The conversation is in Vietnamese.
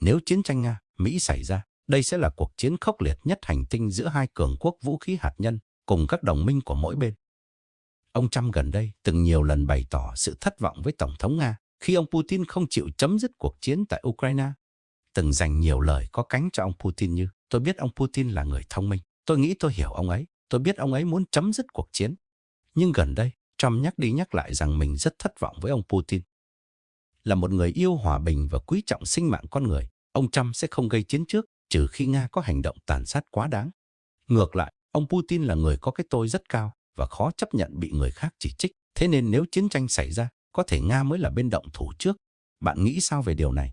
Nếu chiến tranh Nga-Mỹ xảy ra, đây sẽ là cuộc chiến khốc liệt nhất hành tinh giữa hai cường quốc vũ khí hạt nhân cùng các đồng minh của mỗi bên. Ông Trump gần đây từng nhiều lần bày tỏ sự thất vọng với Tổng thống Nga khi ông Putin không chịu chấm dứt cuộc chiến tại Ukraine. Từng dành nhiều lời có cánh cho ông Putin như: "Tôi biết ông Putin là người thông minh. Tôi nghĩ tôi hiểu ông ấy. Tôi biết ông ấy muốn chấm dứt cuộc chiến." Nhưng gần đây, Trump nhắc đi nhắc lại rằng mình rất thất vọng với ông Putin. Là một người yêu hòa bình và quý trọng sinh mạng con người, ông Trump sẽ không gây chiến trước trừ khi Nga có hành động tàn sát quá đáng. Ngược lại, ông Putin là người có cái tôi rất cao và khó chấp nhận bị người khác chỉ trích. Thế nên nếu chiến tranh xảy ra, có thể Nga mới là bên động thủ trước. Bạn nghĩ sao về điều này?